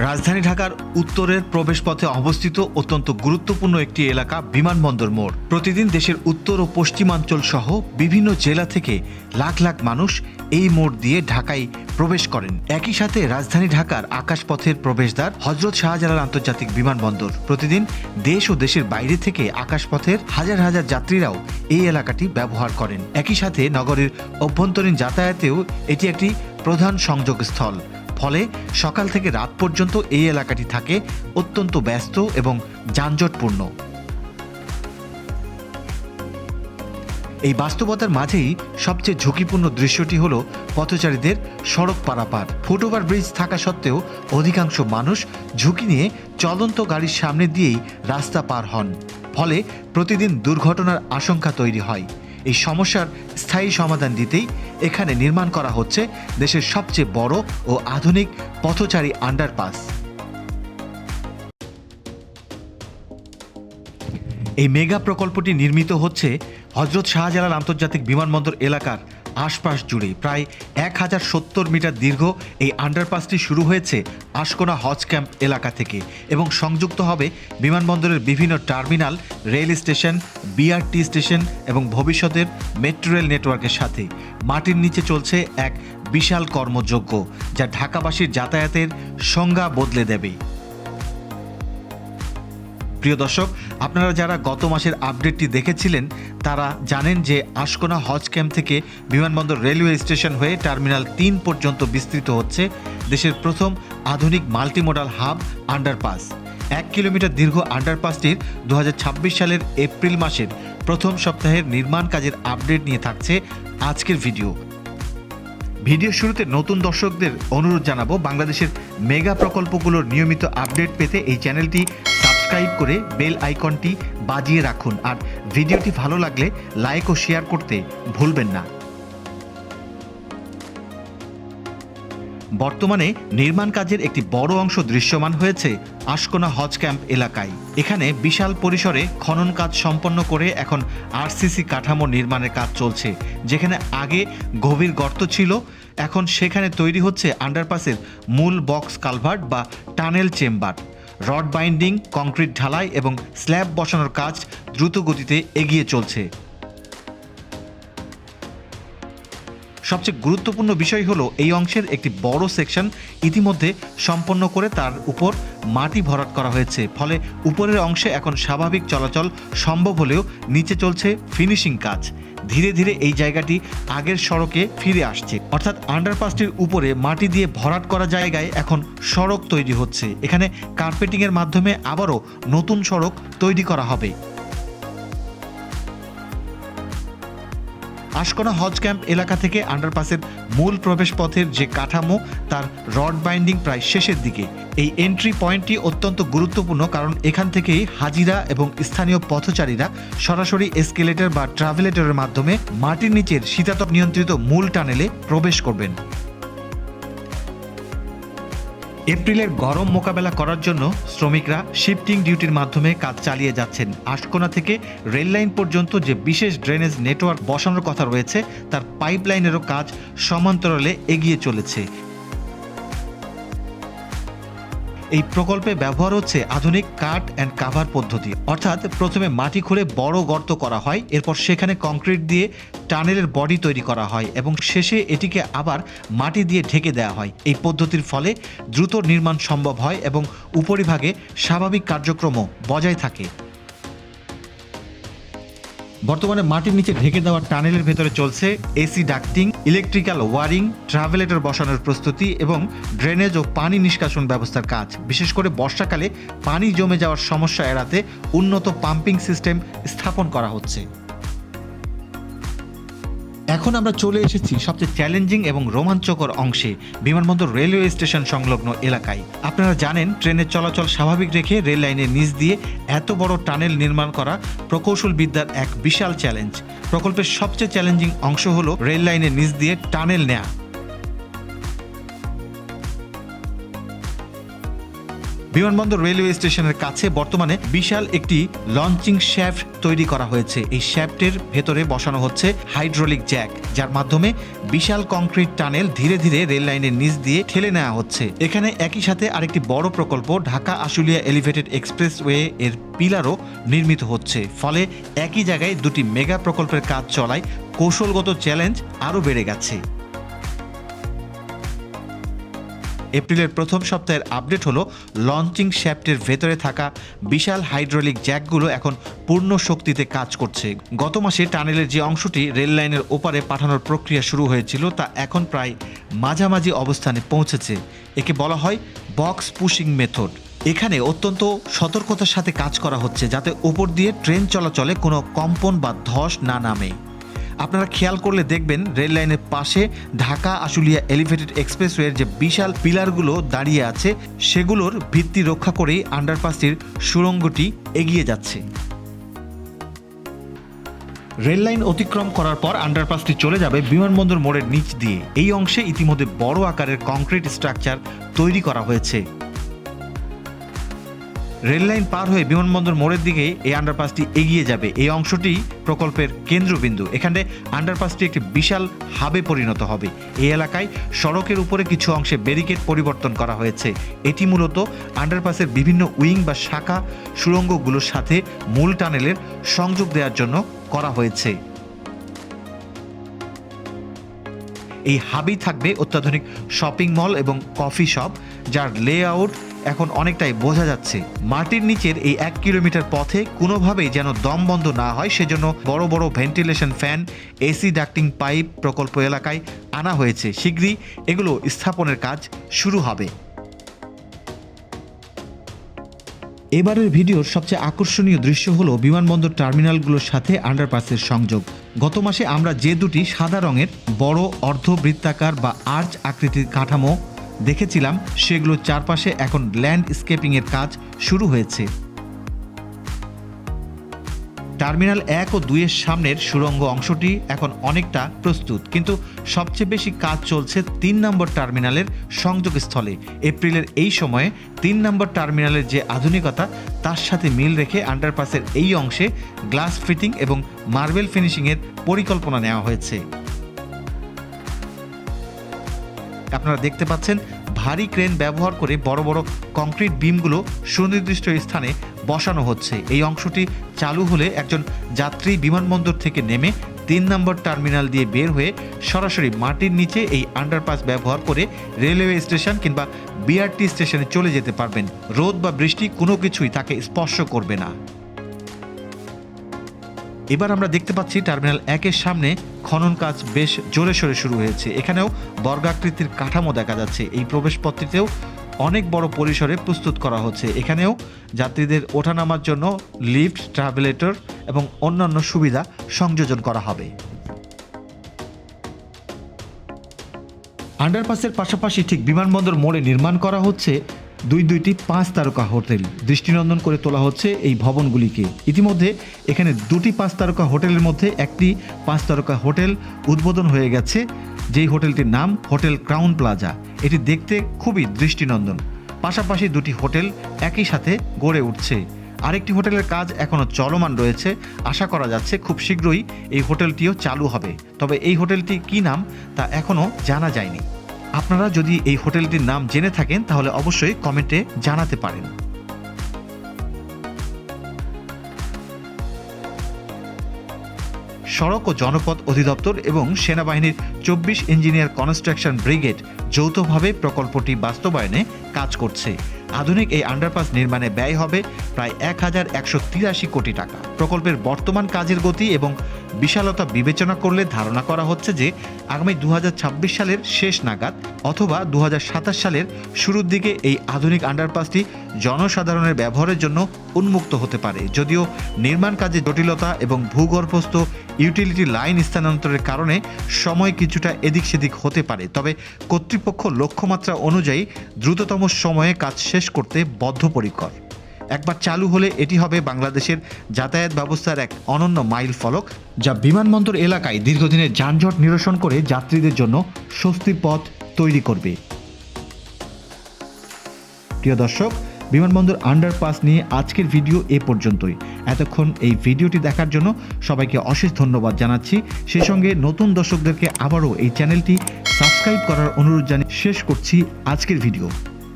রাজধানী ঢাকার উত্তরের প্রবেশপথে অবস্থিত অত্যন্ত গুরুত্বপূর্ণ একটি এলাকা বিমানবন্দর মোড়। প্রতিদিন দেশের উত্তর ও পশ্চিমাঞ্চল সহ বিভিন্ন জেলা থেকে লাখ লাখ মানুষ এই মোড় দিয়ে ঢাকায় প্রবেশ করেন। একই সাথে রাজধানী ঢাকার আকাশপথের প্রবেশদ্বার হযরত শাহজালাল আন্তর্জাতিক বিমানবন্দর। প্রতিদিন দেশ ও দেশের বাইরে থেকে আকাশপথের হাজার হাজার যাত্রীরাও এই এলাকাটি ব্যবহার করেন। একই সাথে নগরীর অভ্যন্তরীণ যাতায়াতেও এটি একটি প্রধান সংযোগস্থল। ফলে সকাল থেকে রাত পর্যন্ত এই এলাকাটি থাকে অত্যন্ত ব্যস্ত এবং যানজটপূর্ণ। এই বাস্তবতার মাঝেই সবচেয়ে ঝুঁকিপূর্ণ দৃশ্যটি হলো পথচারীদের সড়ক পারাপার। ফুটওভার ব্রিজ থাকা সত্ত্বেও অধিকাংশ মানুষ ঝুঁকি নিয়ে চলন্ত গাড়ির সামনে দিয়েই রাস্তা পার হন। ফলে প্রতিদিন দুর্ঘটনার আশঙ্কা তৈরি হয়। এই সমস্যার স্থায়ী সমাধান দিতেই এখানে নির্মাণ করা হচ্ছে দেশের সবচেয়ে বড় ও আধুনিক পথচারী আন্ডারপাস। এই মেগা প্রকল্পটি নির্মিত হচ্ছে হযরত শাহজালাল আন্তর্জাতিক বিমানবন্দর এলাকার আশপাশ জুড়ে। প্রায় 1070 মিটার দীর্ঘ এই আন্ডারপাসটি শুরু হয়েছে আশকোনা হজ ক্যাম্প এলাকা থেকে এবং সংযুক্ত হবে বিমানবন্দরের বিভিন্ন terminal, rail station, BRT station এবং ভবিষ্যতের মেট্রো রেল নেটওয়ার্কের সাথে। মাটির নিচে চলছে এক বিশাল কর্মযজ্ঞ, যা ঢাকাবাসীর যাতায়াতের সংজ্ঞা বদলে দেবে। প্রিয় দর্শক, আপনারা যারা গত মাসের আপডেটটি দেখেছিলেন তারা জানেন যে আশকোনা হজ ক্যাম্প থেকে বিমানবন্দর রেলওয়ে স্টেশন হয়ে টার্মিনাল 3 পর্যন্ত বিস্তৃত হচ্ছে দেশের প্রথম আধুনিক মাল্টিমোডাল হাব আন্ডারপাস। 1 কিলোমিটার দীর্ঘ আন্ডারপাসটির 2026 সালের এপ্রিল মাসের প্রথম সপ্তাহের নির্মাণ কাজের আপডেট নিয়ে থাকছে আজকের ভিডিও শুরুতে নতুন দর্শকদের অনুরোধ জানাবো, বাংলাদেশের মেগা প্রকল্পগুলোর নিয়মিত আপডেট পেতে এই চ্যানেলটি সাবস্ক্রাইব করে বেল আইকনটি বাজিয়ে রাখুন। আর ভিডিওটি ভালো লাগলে লাইক ও শেয়ার করতে ভুলবেন না। বর্তমানে নির্মাণ কাজের একটি বড় অংশ দৃশ্যমান হয়েছে আশকোনা হজ ক্যাম্প এলাকায়। এখানে বিশাল পরিসরে খনন কাজ সম্পন্ন করে এখন আরসিসি কাঠামো নির্মাণের কাজ চলছে। যেখানে আগে গভীর গর্ত ছিল, এখন সেখানে তৈরি হচ্ছে আন্ডারপাসের মূল বক্স কালভার্ট বা tunnel chamber. Rod binding, concrete ঢালাই এবং স্ল্যাব বসানোর কাজ দ্রুত গতিতে এগিয়ে চলছে। সবচেয়ে গুরুত্বপূর্ণ বিষয় হলো এই অংশের একটি বড় সেকশন ইতিমধ্যে সম্পন্ন করে তার উপর মাটি ভরাট করা হয়েছে। ফলে উপরের অংশে এখন স্বাভাবিক চলাচল সম্ভব হলেও নিচে চলছে ফিনিশিং কাজ। ধীরে ধীরে এই জায়গাটি আগের সড়কে ফিরে আসছে, অর্থাৎ আন্ডারপাসটির উপরে মাটি দিয়ে ভরাট করা জায়গায় এখন সড়ক তৈরি হচ্ছে। এখানে কার্পেটিংয়ের মাধ্যমে আবারও নতুন সড়ক তৈরি করা হবে। আশকোনা হজ ক্যাম্প এলাকা থেকে আন্ডারপাসের মূল প্রবেশ পথের যে কাঠামো তার রড বাইন্ডিং প্রায় শেষের দিকে। এই এন্ট্রি পয়েন্টটি অত্যন্ত গুরুত্বপূর্ণ, কারণ এখান থেকেই হাজিরা এবং স্থানীয় পথচারীরা সরাসরি এসকেলেটর বা ট্রাভেলেটরের মাধ্যমে মাটির নিচের শীতাতপ নিয়ন্ত্রিত মূল টানেলে প্রবেশ করবেন। এপ্রিলের গরম মোকাবেলা করার জন্য শ্রমিকরা শিফটিং ডিউটির মাধ্যমে কাজ চালিয়ে যাচ্ছেন। আশকোনা থেকে রেললাইন পর্যন্ত যে বিশেষ ড্রেনেজ নেটওয়ার্ক বসানোর কথা রয়েছে তার পাইপলাইনেরও কাজ সমান্তরালে এগিয়ে চলেছে। এই প্রকল্পে ব্যবহার হচ্ছে আধুনিক কাট অ্যান্ড কাভার পদ্ধতি, অর্থাৎ প্রথমে মাটি খুঁড়ে বড় গর্ত করা হয়, এরপর সেখানে কংক্রিট দিয়ে টানেলের বডি তৈরি করা হয় এবং শেষে এটিকে আবার মাটি দিয়ে ঢেকে দেওয়া হয়। এই পদ্ধতির ফলে দ্রুত নির্মাণ সম্ভব হয় এবং উপরিভাগে স্বাভাবিক কার্যক্রমও বজায় থাকে। বর্তমানে মাটির নিচে ঢেকে দেওয়া টানেলের ভেতরে চলছে এসি ডাক্টিং, ইলেকট্রিক্যাল ওয়ারিং, ট্রাভেলেটর বসানোর প্রস্তুতি এবং ড্রেনেজ ও পানি নিষ্কাশন ব্যবস্থার কাজ। বিশেষ করে বর্ষাকালে পানি জমে যাওয়ার সমস্যা এড়াতে উন্নত পাম্পিং সিস্টেম স্থাপন করা হচ্ছে। এখন আমরা চলে এসেছি সবচেয়ে চ্যালেঞ্জিং এবং রোমাঞ্চকর অংশে, বিমানবন্দর রেলওয়ে স্টেশন সংলগ্ন এলাকায়। আপনারা জানেন ট্রেনের চলাচল স্বাভাবিক রেখে রেল লাইনের নিচ দিয়ে এত বড় টানেল নির্মাণ করা প্রকৌশল বিদ্যার এক বিশাল চ্যালেঞ্জ। প্রকল্পের সবচেয়ে চ্যালেঞ্জিং অংশ হলো রেল লাইনের নিচ দিয়ে টানেল নেয়া। বিমানবন্দর রেলওয়ে স্টেশনের কাছে বর্তমানে বিশাল একটি লঞ্চিং শ্যাফট তৈরি করা হয়েছে। এই শ্যাফটের ভেতরে বসানো হচ্ছে হাইড্রোলিক জ্যাক, যার মাধ্যমে বিশাল কংক্রিট টানেল ধীরে ধীরে রেল লাইনের নিচ দিয়ে ঠেলে নেওয়া হচ্ছে। এখানে একই সাথে আরেকটি বড় প্রকল্প ঢাকা আশুলিয়া এলিভেটেড এক্সপ্রেসওয়ে এর পিলারও নির্মিত হচ্ছে। ফলে একই জায়গায় দুটি মেগা প্রকল্পের কাজ চলায় কৌশলগত চ্যালেঞ্জ আরও বেড়ে গেছে। এপ্রিলের প্রথম সপ্তাহের আপডেট হলো লঞ্চিং শ্যাফটের ভেতরে থাকা বিশাল হাইড্রোলিক জ্যাকগুলো এখন পূর্ণ শক্তিতে কাজ করছে। গত মাসে টানেলের যে অংশটি রেল লাইনের ওপারে পাঠানোর প্রক্রিয়া শুরু হয়েছিল তা এখন প্রায় মাঝামাঝি অবস্থানে পৌঁছেছে। একে বলা হয় বক্স পুশিং মেথড। এখানে অত্যন্ত সতর্কতার সাথে কাজ করা হচ্ছে যাতে ওপর দিয়ে ট্রেন চলাচলে কোনো কম্পন বা ধস না নামে। আপনারা খেয়াল করলে দেখবেন রেল লাইনের পাশে ঢাকা আশুলিয়া এলিভেটেড এক্সপ্রেসওয়ের যে বিশাল পিলারগুলো দাঁড়িয়ে আছে সেগুলোর ভিত্তি রক্ষা করেই আন্ডারপাসটির সুড়ঙ্গটি এগিয়ে যাচ্ছে। রেল লাইন অতিক্রম করার পর আন্ডারপাসটি চলে যাবে বিমানবন্দর মোড়ের নিচ দিয়ে। এই অংশে ইতিমধ্যে বড় আকারের কংক্রিট স্ট্রাকচার তৈরি করা হয়েছে। রেল লাইন পার হয়ে বিমানবন্দর মোড়ের দিকে এই আন্ডারপাসটি এগিয়ে যাবে। এই অংশটি প্রকল্পের কেন্দ্রবিন্দু। এখানে আন্ডারপাসটি একটি বিশাল হাবে পরিণত হবে। এই এলাকায় সড়কের উপরে কিছু অংশে ব্যারিকেড পরিবর্তন করা হয়েছে। এটি মূলত আন্ডারপাসের বিভিন্ন উইং বা শাখা সুড়ঙ্গগুলোর সাথে মূল টানেলের সংযোগ দেওয়ার জন্য করা হয়েছে। এই হাবেই থাকবে অত্যাধুনিক শপিং মল এবং কফি শপ, যার লেআউট এখন অনেকটাই বোঝা যাচ্ছে। মাটির নিচের এই 1 কিলোমিটার পথে কোনোভাবেই যেন দম বন্ধ না হয় সেজন্য বড় বড় ventilation fan, AC ducting pipe প্রকল্প এলাকায় আনা হয়েছে। শীঘ্রই এগুলো স্থাপনের কাজ শুরু হবে। এবারের ভিডিওর সবচেয়ে আকর্ষণীয় দৃশ্য হলো বিমানবন্দর টার্মিনালগুলোর সাথে আন্ডারপাসের সংযোগ। গত মাসে আমরা যে দুটি সাদা রঙের বড় অর্ধবৃত্তাকার বা আর্চ আকৃতির কাঠামো দেখেছিলাম সেগুলোর চারপাশে এখন ল্যান্ডস্কেপিংয়ের কাজ শুরু হয়েছে। টার্মিনাল 1 ও 2 এর সামনের সুড়ঙ্গ অংশটি এখন অনেকটা প্রস্তুত, কিন্তু সবচেয়ে বেশি কাজ চলছে 3 নম্বর টার্মিনালের সংযোগস্থলে। এপ্রিলের এই সময়ে 3 নম্বর টার্মিনালের যে আধুনিকতা তার সাথে মিল রেখে আন্ডারপাসের এই অংশে গ্লাস ফিটিং এবং মার্বেল ফিনিশিংয়ের পরিকল্পনা নেওয়া হয়েছে। আপনারা দেখতে পাচ্ছেন ভারী ক্রেন ব্যবহার করে বড় বড় কংক্রিট বিমগুলো সুনির্দিষ্ট স্থানে বসানো হচ্ছে। এই অংশটি চালু হলে একজন যাত্রী বিমানবন্দর থেকে নেমে 3 নম্বর টার্মিনাল দিয়ে বের হয়ে সরাসরি মাটির নিচে এই আন্ডারপাস ব্যবহার করে রেলওয়ে স্টেশন কিংবা বিআরটি স্টেশনে চলে যেতে পারবেন। রোদ বা বৃষ্টি কোনো কিছুই তাকে স্পর্শ করবে না। এবার আমরা দেখতে পাচ্ছি টার্মিনাল 1 এর সামনে খনন কাজ বেশ জোরে সোরে শুরু হয়েছে। এখানেও বর্গাকৃতির কাঠামো দেখা যাচ্ছে। এই প্রবেশপথটিতেও অনেক বড় পরিসরে প্রস্তুত করা হচ্ছে। এখানেও যাত্রীদের ওঠানামার জন্য লিফট, ট্রাভেলেটর এবং অন্যান্য সুবিধা সংযোজন করা হবে। আন্ডারপাসের পাশাপাশি ঠিক বিমানবন্দর মোড়ে নির্মাণ করা হচ্ছে দুইটি 5 তারকা হোটেল। দৃষ্টিনন্দন করে তোলা হচ্ছে এই ভবনগুলিকে। ইতিমধ্যে এখানে 2টি 5 তারকা হোটেলের মধ্যে একটি 5 তারকা হোটেল উদ্বোধন হয়ে গেছে, যেই হোটেলটির নাম হোটেল ক্রাউন প্লাজা। এটি দেখতে খুবই দৃষ্টিনন্দন। পাশাপাশি 2টি হোটেল একই সাথে গড়ে উঠছে। আরেকটি হোটেলের কাজ এখনও চলমান রয়েছে। আশা করা যাচ্ছে খুব শীঘ্রই এই হোটেলটিও চালু হবে। তবে এই হোটেলটি কী নাম তা এখনও জানা যায়নি। আপনারা যদি এই হোটেলটির নাম জেনে থাকেন তাহলে অবশ্যই কমেন্টে জানাতে পারেন। সড়ক ও জনপথ অধিদপ্তর এবং সেনাবাহিনীর 24 ইঞ্জিনিয়ার কনস্ট্রাকশন ব্রিগেড যৌথভাবে প্রকল্পটি বাস্তবায়নে কাজ করছে। আধুনিক এই আন্ডারপাস নির্মাণে ব্যয় হবে প্রায় 1183 কোটি টাকা। প্রকল্পের বর্তমান কাজের গতি এবং বিশালতা বিবেচনা করলে ধারণা করা হচ্ছে যে আগামী 2026 সালের শেষ নাগাদ অথবা 2027 সালের শুরুর দিকে এই আধুনিক আন্ডারপাসটি জনসাধারণের ব্যবহারের জন্য উন্মুক্ত হতে পারে। যদিও নির্মাণ কাজের জটিলতা এবং ভূগর্ভস্থ ইউটিলিটি লাইন স্থানান্তরের কারণে সময় কিছুটা এদিক সেদিক হতে পারে, তবে কর্তৃপক্ষ লক্ষ্যমাত্রা অনুযায়ী দ্রুততম সময়ে কাজ শেষ করতে বদ্ধপরিকর। একবার চালু হলে এটি হবে বাংলাদেশের যাতায়াত ব্যবস্থার এক অনন্য মাইল ফলক, যা বিমানবন্দর এলাকায় দীর্ঘদিনের যানজট নিরসন করে যাত্রীদের জন্য স্বস্তির পথ তৈরি করবে। প্রিয় দর্শক, বিমানবন্দর আন্ডারপাস নিয়ে আজকের ভিডিও এ পর্যন্তই। এতক্ষণ এই ভিডিওটি দেখার জন্য সবাইকে অশেষ ধন্যবাদ জানাচ্ছি। সেই সঙ্গে নতুন দর্শকদেরকে আবারও এই চ্যানেলটি সাবস্ক্রাইব করার অনুরোধ জানিয়ে শেষ করছি আজকের ভিডিও।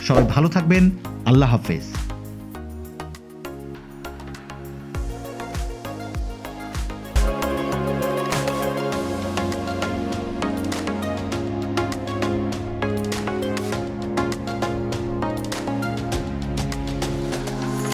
সবাই ভালো থাকবেন। আল্লাহ হাফেজ।